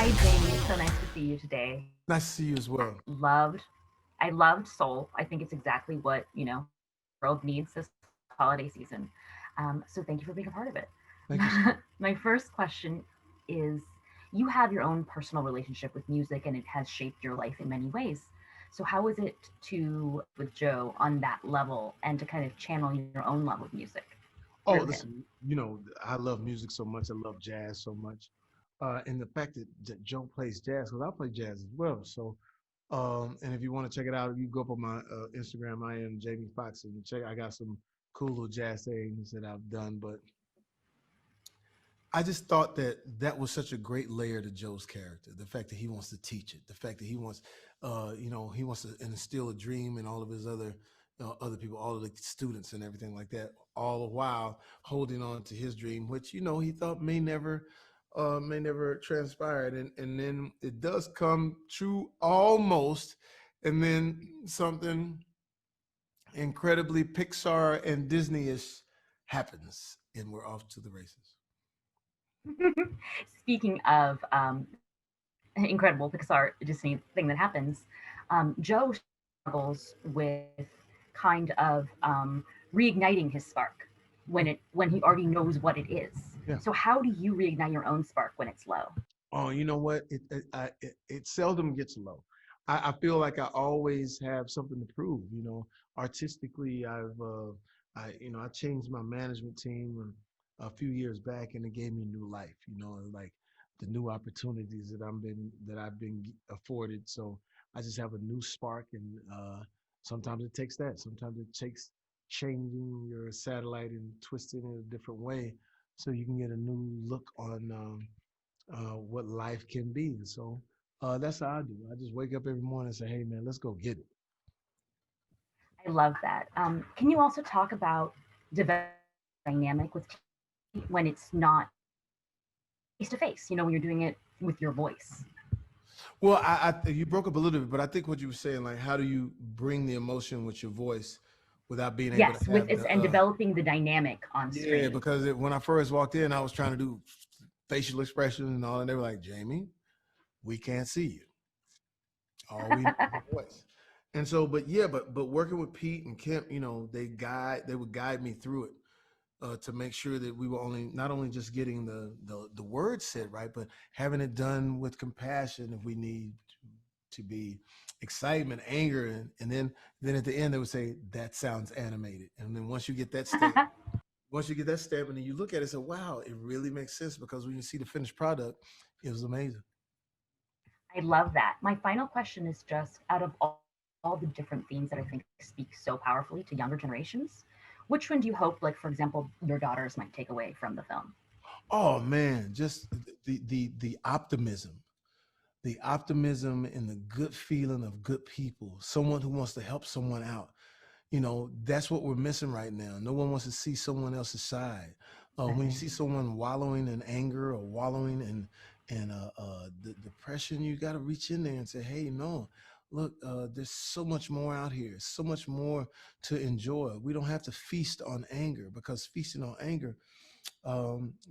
Hi, Jamie. So nice to see you today. Nice to see you as well. Loved, I loved Soul. I think it's exactly what the world needs this holiday season. So thank you for being a part of it. Thank you. My first question is: you have your own personal relationship with music, and it has shaped your life in many ways. So how is it to with Joe on that level and to kind of channel your own love of music through Oh, him? listen, I love music so much. I love jazz so much. And the fact that Joe plays jazz, because I play jazz as well. So, and if you want to check it out, you go up on my Instagram. I am Jamie Foxx, and check. I got some cool little jazz things that I've done. But I just thought that that was such a great layer to Joe's character. The fact that he wants to teach it, the fact that he wants, he wants to instill a dream in all of his other people, all of the students and everything like that, all the while holding on to his dream, which he thought may never transpire, and then it does come true almost, and then something incredibly Pixar and Disney-ish happens, and we're off to the races. Speaking of incredible Pixar Disney thing that happens, Joe struggles with kind of reigniting his spark when he already knows what it is. Yeah. So how do you reignite your own spark when it's low? Oh, you know what? It seldom gets low. I feel like I always have something to prove. Artistically, I changed my management team a few years back, and it gave me new life. Like the new opportunities that I've been afforded. So I just have a new spark, and sometimes it takes that. Sometimes it takes changing your satellite and twisting it a different way, so you can get a new look on. What life can be. And so that's how I do. I just wake up every morning and say, hey, man, let's go get it. I love that. Can you also talk about developing that dynamic with team when it's not face to face? When you're doing it with your voice. Well, you broke up a little bit, but I think what you were saying, like, how do you bring the emotion with your voice without being able to Yes, with have it's the, and developing the dynamic on yeah, screen. because when I first walked in, I was trying to do facial expressions and all, and they were like, Jamie, we can't see you. All we know is your voice. And so, but yeah, but working with Pete and Kemp, they would guide me through it to make sure that we were not only just getting the words said right, but having it done with compassion if we need to be excitement, anger, and then at the end they would say that sounds animated, and then once you get that stamp, and then you look at it and say, wow, it really makes sense because when you see the finished product, it was amazing. I love that. My final question is just out of all the different themes that I think speak so powerfully to younger generations, which one do you hope, like, for example, your daughters might take away from the film? Oh man, just the optimism, the optimism and the good feeling of good people, someone who wants to help someone out. That's what we're missing right now. No one wants to see someone else's side. When you see someone wallowing in anger or wallowing in the depression, you got to reach in there and say, hey, no, look, there's so much more out here, so much more to enjoy. We don't have to feast on anger, because feasting on anger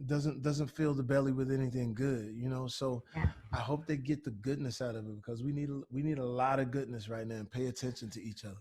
doesn't fill the belly with anything good. So Yeah. I hope they get the goodness out of it, because we need a lot of goodness right now, and pay attention to each other.